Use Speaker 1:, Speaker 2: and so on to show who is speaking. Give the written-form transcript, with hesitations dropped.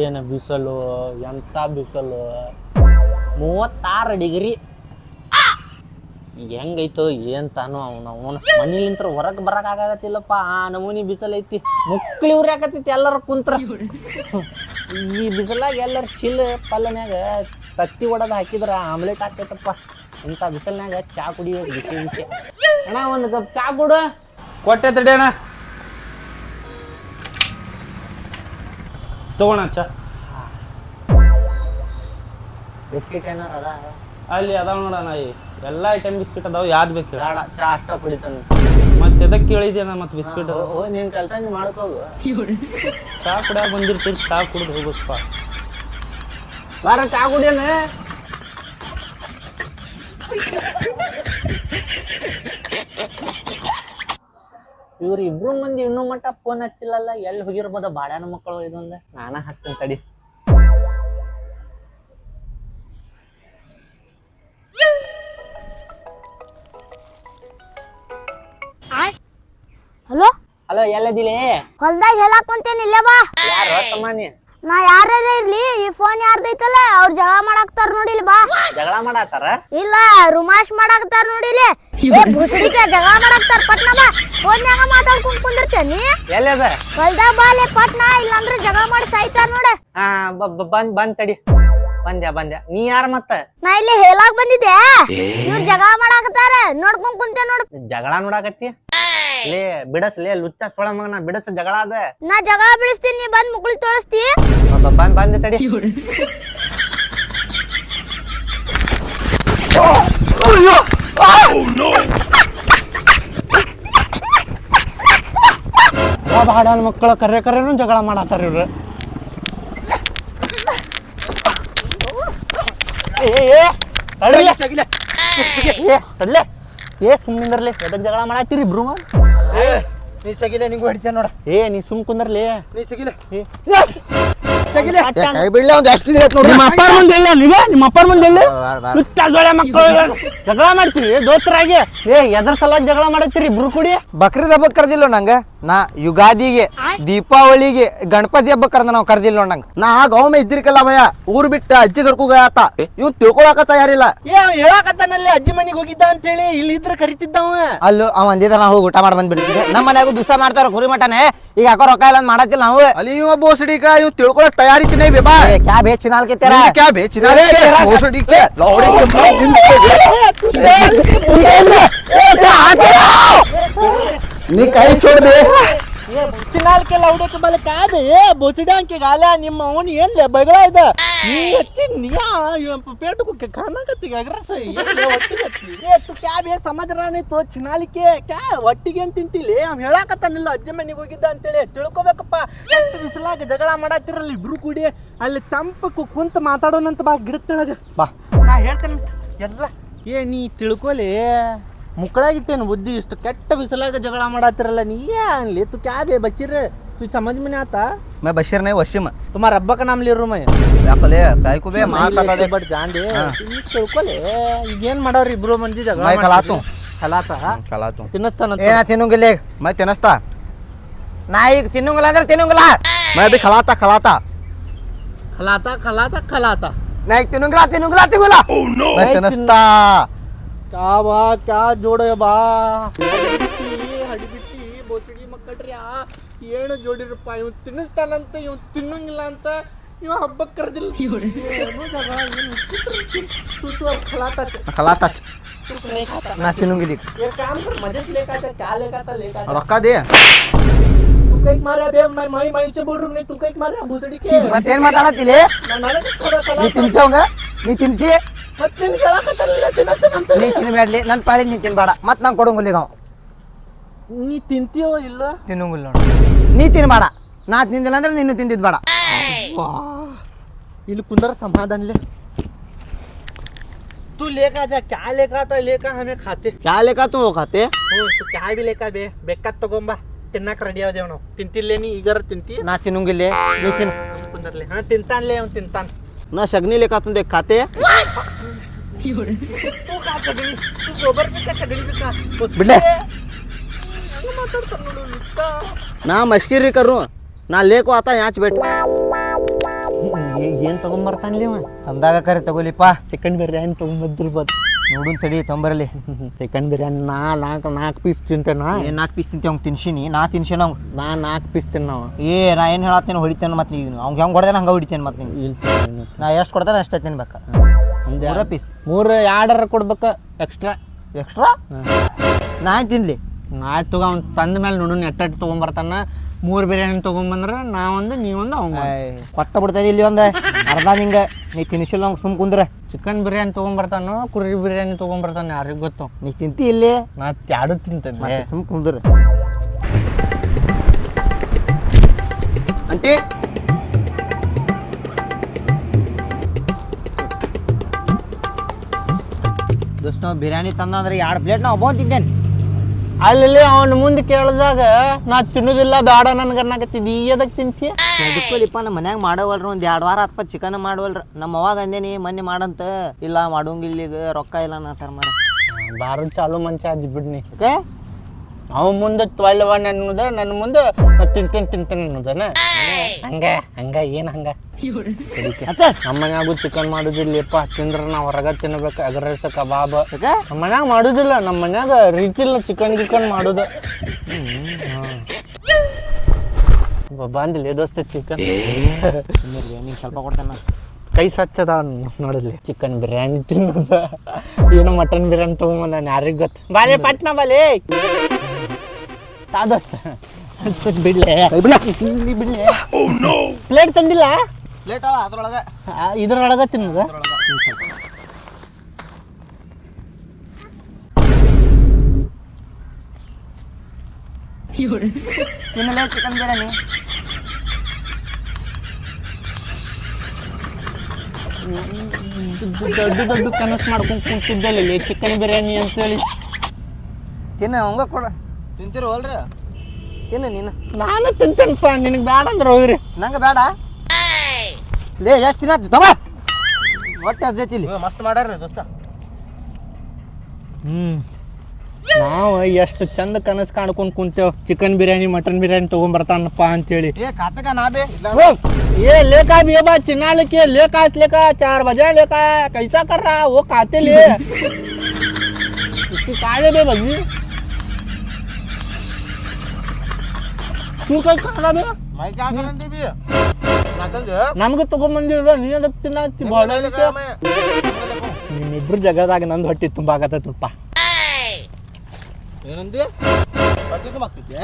Speaker 1: ಏನು ಬಿಸಿಲು, ಎಂಥ ಬಿಸಿಲು, 36 ಡಿಗ್ರಿ. ಹೆಂಗೈತೋ ಏನ್ ತಾನು ಅವನು ಮನೇಲಿಂತ್ರ ಹೊರಗೆ ಬರಕಾಗತ್ತಿಲ್ಲಪ್ಪ. ಆ ನಮೂನಿ ಬಿಸಿಲೈತಿ, ಮುಕ್ಳಿ ಉರಿಯಾಕತ್ತೈತಿ ಎಲ್ಲರೂ ಕುಂತ್ರ. ಈ ಬಿಸಿಲಾಗ ಎಲ್ಲರೂ ಶಿಲ್ ಪಲ್ಲನ್ಯಾಗ ತತ್ತಿ ಒಡದ್ ಹಾಕಿದ್ರ ಆಮ್ಲೆಟ್ ಹಾಕೈತಪ್ಪ. ಇಂಥ ಬಿಸಿಲ್ನಾಗ ಚಾ ಕುಡಿಯೋದು ಬಿಸಿ ಬಿಸಿ. ಅಣ್ಣ ಒಂದು ಕಪ್ ಚಾ ಕೊಡು.
Speaker 2: ಕೊಟ್ಟೆ ತಡಿ ಅಣ್ಣ, ತಗೋಣ ಚಾ.
Speaker 1: ಬಿಸ್ಕಿಟ್ ಏನಾರ ಅದ?
Speaker 2: ಅಲ್ಲಿ ಅದಾವ ನೋಡಣ, ಎಲ್ಲ ಐಟಮ್ ಬಿಸ್ಕಿಟ್ ಅದಾವ, ಯಾವ್ದು ಬೇಕು ಹೇಳ.
Speaker 1: ಚಾ ಅಷ್ಟ ಕುಡಿತಾನೆ.
Speaker 2: ಮತ್ತೆ ಎದಕ್ಕೆ ಕೇಳಿದ್ಯಣ್ಣ ಮತ್ತೆ ಬಿಸ್ಕಿಟ್?
Speaker 1: ನಿನ್ ಕೆಲಸ ನೀ ಮಾಡ್ಕೋದು.
Speaker 2: ಚಾ ಕುಡಿಯಾಕ ಬಂದಿರ್ತೀರಿ, ಚಾ ಕುಡಿದು ಹೋಗಪ್ಪ.
Speaker 1: ಬಾರ ಚಾ ಕುಡಿಯೋಣ. ಇವ್ರು ಇಬ್ರು ಮಂದಿ ಇನ್ನೂ ಮಟ್ಟ ಫೋನ್ ಹಚ್ಚಿಲ್ಲಲ್ಲ, ಎಲ್ಲಿ ಹೋಗಿರ್ಬೋದ ಬಾಡ್ಯಾನ ಮಕ್ಕಳು ಇದೊಂದ. ನಾನ ಹಚ್ತೇನೆ ತಡಿ.
Speaker 3: ಹಲೋ
Speaker 1: ಹಲೋ, ಎಲ್ಲದಿಲಿ?
Speaker 3: ಹೊಲ್ದಾಗ ಹೇಳಾಕ್ ಕುಂತೇನಿ, ಇಲ್ಲೇ ಬಾ.
Speaker 1: ಯಾರು ತಮ್ಮನಿ?
Speaker 3: ನಾ ಯಾರೇ ಇರ್ಲಿ, ಈ ಫೋನ್ ಯಾರ್ದೈತಲ್ಲ ಅವ್ರ ಜಗಳ ಮಾಡಾಕ್ತಾರ ನೋಡಿಲಿ, ಬಾ.
Speaker 1: ಜಗಳ ಮಾಡಾತಾರ?
Speaker 3: ಇಲ್ಲ, ರುಮಾಶ್ ಮಾಡಾಕ್ತಾರ ನೋಡಿಲಿ. ಭೂಸಡಿಕೆ ಜಗಳ ಮಾಡಾಕ್ತಾರ, ಪಟ್ನ ಬಾ. ಫೋನ್ಯಾಗ ಮಾತಾಡ್ಕೊಂಡ್ ಕುಂದಿರ್ತೇನಿ.
Speaker 1: ಎಲ್ಲದ?
Speaker 3: ಹೊಲ್ದಾಗ ಬಾಲೆ ಪಟ್ನ, ಇಲ್ಲಾಂದ್ರ ಜಗಳ ಮಾಡಿ ಸಾಯ್ತಾರ ನೋಡ.
Speaker 1: ಹಾ ಬಂದ್ ತಡಿ. ಬಂದ್ಯಾ ನೀ ಯಾರ ಮತ್ತ?
Speaker 3: ನಾ ಇಲ್ಲಿ ಹೇಳಾಕ್ ಬಂದಿದ್ದೆ, ಇವ್ರ ಜಗಳ ಮಾಡಾಕತ್ತಾರ, ನೋಡ್ಕೊಂಡ್ ಕುಂತೆ ನೋಡ್.
Speaker 1: ಜಗಳ ನೋಡಾಕತ್ತಿ? ಲೇ ಬಿಡಸ್ಲೇ ಲುಚ್ಚ ಸೊಳ ಮಗನ, ಬಿಡಸ್ ಜಗಳ ಅದ.
Speaker 3: ನಾ ಜಗಳ ಬಿಡಿಸ್ತೀನಿ, ನೀ ಬಂದ್ ಮುಗುಳಿ ತೊಳಸ್ತಿ.
Speaker 1: ಬಂದೆ ತಡಿ. ಬಾಡಾನ ಮಕ್ಕಳು ಕರೆನು ಜಗಳ ಮಾಡತ್ತಾರ ಇವ್ರು. ಸುಮ್ಮಿಂದರ್ಲಿ, ಎದಕ್ ಜಗಳ ಮಾಡತ್ತೀರಿ ಇಬ್ರು?
Speaker 4: ನೀ ಸಗಿಲೆ, ನಿಂಗೂ ಹಿಡಿತ ನೋಡ.
Speaker 1: ನೀ ಸುಮ್ ಕುಂದರ್ಲಿ.
Speaker 4: ನೀ ಸಗಿಲೆ
Speaker 1: ನಿಮ್ಮ ಅಪ್ಪರ ಮುಂದೆ ಹೇಳ, ನಿಮ್ಮ ಅಪ್ಪರ ಮುಂದೆ ಹೇಳಿ. ಮಕ್ಕಳು ಜಗಳ ಮಾಡ್ತೀರಿ ದೋಸ್ತರಾಗಿ. ಎದ್ರ ಸಲುವಾಗಿ ಜಗಳ ಮಾಡತ್ತೀರಿ ಇಬ್ರು ಕೂಡಿ?
Speaker 4: ಬಕ್ರೀದ್ ಹಬ್ಬಕ್ ಕರ್ದಿಲ್ಲ ನಂಗ. ನಾ ಯುಗಾದಿಗೆ, ದೀಪಾವಳಿಗೆ, ಗಣಪತಿ ಹಬ್ಬಕ್ ಕರ್ದ ನಾವ್ ಕರ್ದಿಲ್ಲ ನಂಗ. ನಾ ಗೌಮೆ ಇದ್ದಿರ್ಕಲ್ಲ ಭಯ, ಊರ್ ಬಿಟ್ಟ ಅಜ್ಜಿ ಕರ್ಕೋಗತ್ತ. ಇವ್ ತಿಳ್ಕೊಳಕ ತಯಾರಿಲ್ಲ.
Speaker 1: ಹೇಳಾಕತ್ತಾನಲ್ಲಿ ಅಜ್ಜಿ ಮನಿಗೆ ಹೋಗಿದ್ದ ಅಂತೇಳಿ, ಇಲ್ಲಿ ಇದ್ರ ಕರಿತಿದ್ದವ.
Speaker 4: ಅಲ್ಲೂ ಅವ ಅಂದಿದ ನಾ ಹೋಗಿ ಊಟ ಮಾಡಿ ಬಂದ್ಬಿಡ್ತಿದ್ದೆ. ನಮ್ಮ ಮನ್ಯಾಗ ದಿವಸ ಮಾಡ್ತಾರ ಕುರಿ ಮಟನೆ, ಈಗ ಯಾಕೋ ರೊಕ್ಕ ಇಲ್ಲ ಅಂತ ಮಾಡತ್ತಿಲ್ಲ ನಾವು. ಅಲ್ಲಿ ಇವ ಬೋಸಡಿಕ ಇವ್ ತಿಳ್ಕೊಳಕ್ ತಯಾರಿ ಚಿನ್ನ ಬೇಬಾ. ಕ್ಯಾ ಬೇ ಚಿನಾಲ್ ಕೆ ತೆರಾ, ಕ್ಯಾ ಬೇ ಚಿನಾಲ್ ಕೆ ಬೋಸಡಿಕ ಲೌಡಿ ನೀ ಕೈ छोड़ दे.
Speaker 1: ಚಿನಾಲ್ ಕೆ ಲೌಡೆ ಕೆ ಬಲೆ ಕಾ ಬೇ ಬೋಸಡಿಯಾಂ ಕೆ ಗಾಲ. ನಿಮ್ಮ ಅವನ್ ಏನ್ ಬಗಳ ಇದ? ನೀ ಹಚ್ಚಿ ನಿಯಾ पेट को खाना ಕತ್ತಿ ಅಗ್ರಸ तू क्या बे समझ रहा नहीं तो ಚಿನಾಲ್ ಕೆ क्या ಒಟ್ಟಿಗೆ ಅಂತ ತಿಂತಿಲಿ? ಅವ್ ಹೇಳಾಕತ್ತಾನಿಲ್ಲ ಅಜ್ಜಿ ಮನೆಗೆ ಹೋಗಿದ್ದ ಅಂತೇಳಿ. ತಿಳ್ಕೊಬೇಕಪ್ಪ. ಎಷ್ಟು ಬಿಸಿಲಾಗ ಜಗಳ ಮಾಡತ್ತಿರಲ್ಲ ಇಬ್ರು ಕೂಡಿ. ಅಲ್ಲಿ ತಂಪಕ್ಕೆ ಕುಂತ ಮಾತಾಡೋಣಂತ ಬಾ, ಗಿಡತ್ತೊಳಗ ಬಾ. ನಾ ಹೇಳ್ತೇನೆ ಎಲ್ಲ. ನೀ ತಿಳ್ಕೊಲಿ, ಮುಕ್ಕಳಾಗಿಟ್ಟೇನು ಬುದ್ಧಿ. ಇಷ್ಟು ಕೆಟ್ಟ ಬಿಸಿಲಾಗ ಜಗಳ ಮಾಡತ್ತಿರಲ್ಲ ನೀ ಅನ್ಲಿ. तू क्या बे बशीर, तू समझ में नहीं आता?
Speaker 4: मैं बशीर नहीं वशीम.
Speaker 1: तुम्हारा अब्बा का नाम ले रहा हूं मैं.
Speaker 4: ಯಾಕಲೆ ಕಾಯ್ಕು ಬೇ ಮಾತಾಡದೆ
Speaker 1: ಬಟ್ ಜಾಂಡಿ. ನೀ ತಿಳ್ಕೊಲಿ, ಈಗೇನ್ ಮಾಡವ್ರಿ ಇಬ್ರು ಮಂದಿ ಜಗಳ?
Speaker 4: मैं खलातू
Speaker 1: ಖಲಾತ ತಿನ್ನಸ್ತಾನ.
Speaker 4: ಏನ ತಿನ್ನುಂಗಿಲ್ಲ, मैं ತಿನ್ನಸ್ತಾ. ನಾ ಈಗ ತಿನ್ನುಂಗಿಲ್ಲ ಅಂದ್ರೆ ತಿನ್ನುಂಗಿಲ್ಲ. मैं भी खलाता
Speaker 1: ಖಲಾತ
Speaker 4: ನಾ ಈಗ ತಿನ್ನುಂಗಿಲ್ಲ. मैं ತಿನ್ನಸ್ತಾ.
Speaker 1: क्या बा क्या जोड़ बा. ಹಡಿಬಿಟ್ಟಿ ಬೋಸಡಿ ಮಕ್ಕಳ್ರಿ, ಏನು ಜೋಡಿರಪ್ಪ. ಇವ್ ತಿನ್ನಿಸ್ತಾನಂತ, ಇವ್ ತಿನ್ನಂಗಿಲ್ಲ ಅಂತ, ಇವ ಹಬ್ಬಕ್ಕೆ ಕರೆದಿಲ್ಲ.
Speaker 4: खलाता ನಾ ತಿನ್ನುಂಗಿಲ್ಲ. ರೊಕ್ಕ ದೇ. ಮತ್ತೇನ್ ಮಾತಾಡತ್ತಿಲ್ಲ? ನೀ ತಿನ್ಸೋಂಗ, ನೀ ತಿನ್ಸಿ. ನೀ ತಿನ್ಬೇಡ್ಲಿ, ನನ್ ಪಾಳಿ ನೀ ತಿನ್ಬೇಡ. ಮತ್ ನಂಗೆ ಕೊಡಂಗಿಲ್ಲ.
Speaker 1: ನೀ ತಿಂತೀಯೋ ಇಲ್ಲ?
Speaker 4: ತಿನ್ನಂಗಿಲ್ಲ ನೋಡು. ನೀ ತಿನ್ಬೇಡ, ನಾ ತಿಂದಿಲ್ಲ ಅಂದ್ರೆ ನೀನು ತಿಂದಿದ್ ಬೇಡ.
Speaker 1: ಇಲ್ಲಿ ಕುಂದರ ಸಮಾಧಾನ. तू लेकर जा. क्या लेकर आता? लेकर हमें खाते.
Speaker 4: क्या लेकर तू खाते?
Speaker 1: तू क्या भी लेकर बे. ಬೇಕಾದ್ ತಗೊಂಬಾ, ತಿನ್ನಕ್ ರೆಡಿ ಆದೇವ್ ನಾವು. ತಿಂತಿಲ್ಲೇನಿ? ಈಗಾರ ತಿಂತಿ?
Speaker 4: ನಾ ತಿನ್ನಂಗಿಲ್ಲ, ನೀ ತಿನ್.
Speaker 1: ಕುಂದರ್ಲಿ. ಹಾ ತಿಂತಾನ್ಲೇ, ಅವ್ನು ತಿಂತಾನ.
Speaker 4: ನಾ ಶಗ್ನಿ लेकर तुम देख खाते.
Speaker 1: तू का सगणी, तू गोबर ಬೇಕಾ ಸಗಣಿ ಬೇಕಾ?
Speaker 4: ಬಿಡ್ಲೆ.
Speaker 1: ಮಾತಾಡ್ತಾನ ನೋಡು.
Speaker 4: ನಾ ಮಶ್ಕಿರಿ ಕರು, ನಾ लेको आता यहाँ बैठ.
Speaker 1: ಏನ್ ತಗೊಂಬರ್ತಾನ್ಲಿ ಅವ
Speaker 4: ತಂದಾಗ ಕರೆ ತಗೋಲಿಪ್ಪ.
Speaker 1: ಚಿಕನ್ ಬಿರಿಯಾನಿ ತಗೊಂಬಂದಿರ್ಬೋದು.
Speaker 4: ನೋಡುನ್ ತಡಿ ತೊಂಬರಲಿ.
Speaker 1: ಚಿಕನ್ ಬಿರಿಯಾನಿ ನಾಲ್ಕು ಪೀಸ್ ತಿಂತೇನ.
Speaker 4: 4 ಪೀಸ್ ತಿಂತಿ ಅವ್ನು ತಿನ್ಸಿನಿ, ನಾ ತಿನ್ಸೇನ ಅವ್ನು.
Speaker 1: ನಾ 4 ಪೀಸ್ ತಿನ್ನಾವ.
Speaker 4: ನಾ ಏನು ಹೇಳತ್ತೇನೆ ಹೊಡಿತೇನೆ ಮತ್ತೆ ಈಗ ಅವ್ಗೆ ಹೆಂಗೆ ಹೊಡೆದೇನೆ ಹಂಗೆ ಹೊಡಿತೇನೆ ಮತ್ತೆ ನೀವು. ನಾ ಎಷ್ಟು ಕೊಡ್ತೇನೆ ಅಷ್ಟೇ ತಿನ್ಬೇಕ. 3 ಪೀಸ್
Speaker 1: 3 ಆರ್ಡರ್ ಕೊಡ್ಬೇಕ ಎಕ್ಸ್ಟ್ರಾ.
Speaker 4: ನಾ ತಿನ್ಲಿ.
Speaker 1: ಆಯ್ತು ತಗೋ, ಅವ್ನು ತಂದ ಮೇಲೆ ನೋಡೋಣ ಎಟ್ಟ ತೊಗೊಂಬರ್ತಾನ. 3 ಬಿರಿಯಾನಿ ತೊಗೊಂಬಂದ್ರೆ ನಾವೊಂದು ನೀವೊಂದು ಅವಂಗ
Speaker 4: ಕೊಟ್ಟ ಬಿಡ್ತೇನೆ ಇಲ್ಲಿ ಒಂದು ಅರ್ಧ ನಿಂಗೆ. ನೀ ತಿನ್ಸಿಲ್ಲ ಅವ್ಗೆ ಸುಮ್ ಕುಂದ್ರೆ.
Speaker 1: ಚಿಕನ್ ಬಿರಿಯಾನಿ ತೊಗೊಂಬರ್ತಾನೋ ಕುರಿ ಬಿರಿಯಾನಿ ತೊಗೊಂಬರ್ತಾನೆ ಯಾರಿಗೆ ಗೊತ್ತು.
Speaker 4: ನೀ ತಿಂತಿ ಇಲ್ಲಿ,
Speaker 1: ನಾ ಎರಡು ತಿಂತೇನೆ.
Speaker 4: ಸುಮ್ ಕುಂದ್ರೆ. ಅಂಟಿ ದೋಸ್ತ ನಾವು ಬಿರಿಯಾನಿ ತಂದಂದ್ರೆ 2 ಪ್ಲೇಟ್ ನಾವು ಒಬ್ಬ ತಿಂತೇನೆ.
Speaker 1: ಅಲ್ಲಿ ಅವನ ಮುಂದೆ ಕೇಳಿದಾಗ ನಾ ತಿನ್ನೋದಿಲ್ಲ ಬೇಡ ನನ್ಗೆ ಅನ್ನಕತ್ತಿದ್ದಿ, ಅದಕ್ಕೆ ತಿಂತೀಯ?
Speaker 4: ಅದಕ್ಕಲಿಪ್ಪ ನಮ್ಮ ಮನ್ಯಾಗ ಮಾಡೋವಲ್ರಿ, ಒಂದು 2 ವಾರ ಆತ್ಪ ಚಿಕನ್ ಮಾಡೋವಲ್ರಿ. ನಮ್ಮ ಅವಾಗ ಅಂದೇನಿ ಮೊನ್ನೆ ಮಾಡಂತ. ಇಲ್ಲ ಮಾಡೋಂಗಿಲ್ಲ, ಈಗ ರೊಕ್ಕ ಇಲ್ಲ ಅನ್ನತ್ತಾರ ಮರ.
Speaker 1: ಬಾರು ಚಾಲು ಮಂಚ ಅಜ್ಜಿ ಬಿಡ್ನಿ.
Speaker 4: ಓಕೆ
Speaker 1: ಅವ ಮುಂದೆ ತೊಳ್ವ ಅನ್ನೋದ, ನನ್ನ ಮುಂದೆ ತಿಂತೇನೆ ಅನ್ನೋದನ. ಹಂಗ ಏನ್ ಹಂಗ ನಮ್ಮ ಮನ್ಯಾಗು ಚಿಕನ್ ಮಾಡುದಿಲ್ಲಪ್ಪ. ತಿಂದ್ರ ನಾವ್ ಹೊರಗ ತಿನ್ಬೇಕು. ಎಗ್ ರೈಸ್ ಕಬಾಬ್ ನಮ್ಮ ಮನ್ಯಾಗ ಮಾಡುದಿಲ್ಲ. ನಮ್ಮ ಮನ್ಯಾಗ ರೀಚ್ ಇಲ್ಲ ಚಿಕನ್ ಮಾಡುದ. ಬಂದಿಲ್ಲ ದೋಸ್ತ ಚಿಕನ್
Speaker 4: ಸ್ವಲ್ಪ ಕೊಡ್ತೇನೆ.
Speaker 1: ಕೈ ಸ್ವಚ್ಛದ ನೋಡಿದ್ಲಿ. ಚಿಕನ್ ಬಿರಿಯಾನಿ ತಿನ್ನೋದ ಏನು ಮಟನ್ ಬಿರಿಯಾನಿ ತಗೊಂಬಂದ ಯಾರಿಗ್ ಗೊತ್ತ. ಬಾಲೆ ಪಟ್ನಾ ಬಾಲೆ ದೋಸ್ತ ಬಿಡ್ಲೆ ಬಿಡ್ಲೆ. ಪ್ಲೇಟ್ ತಂದಿಲ್ಲ.
Speaker 4: ಪ್ಲೇಟ್ ಅಲ್ಲ ಅದ್ರೊಳಗೆ,
Speaker 1: ಇದ್ರೊಳಗ ತಿನ್ನೋದ.
Speaker 4: ತಿನ್ನಲೇ ಚಿಕನ್ ಬಿರಿಯಾನಿ.
Speaker 1: ದೊಡ್ಡ ಕನಸು ಮಾಡ್ಕೊಂಡು ಕುಂತಿದ್ದಲ್ಲ ಚಿಕನ್ ಬಿರಿಯಾನಿ ಅಂತೇಳಿ.
Speaker 4: ತಿನ್ನ ಹಂಗ ಕೊಡ. ತಿಂತಿರೋ ಅಲ್ರಿ? ತಿನ್ನ ನೀನು.
Speaker 1: ನಾನು ತಿಂತೇನಪ್ಪ, ನಿನಗೆ ಬೇಡ ಅಂದ್ರೆ ಹೋಗ್ರಿ.
Speaker 4: ನಂಗೆ ಬೇಡ. ಲೇ ಎಷ್ಟು ದಿನ ಆಯ್ತು ತಮ್ಮ ಹೊಟ್ಟೆ ಹಸ್ದೈತಿ. ಮಸ್ತ್ ಮಾಡ್ಯಾರ ದೋಸ್ತ.
Speaker 1: ನಾವು ಎಷ್ಟು ಚಂದ ಕನಸು ಕಾಣ್ಕೊಂಡು ಕುಂತೇವ್. ಚಿಕನ್ ಬಿರಿಯಾನಿ ಮಟನ್ ಬಿರಿಯಾನಿ ತಗೊಂಬರ್ತಾನಪ್ಪ ಅಂತೇಳಿ. लेका भी है बा चिन्ना लेके लेका लेका 4 बजे लेका कैसा कर रहा वो खाते ले इसकी काले बे बजी तू कल खाना बे
Speaker 4: मैं क्या करंदी भी
Speaker 1: ನಮಗೆ ತಗೊಂಬಂದಿರಲ್ಲ ನೀ ಅದಕ್ಕೆ ತಿನ್ನತ್ತಿ ಬಾಳ ನಿಮ್ಮಿಬ್ರು ಜಗದಾಗ ನಂದು ಹೊಟ್ಟಿ ತುಂಬಾ ಆಗತ್ತಪ್ಪ.
Speaker 4: ಏನಂದಿ ಪತ್ತಿದ್ದು ಮಕ್ತಿದ್ದೆ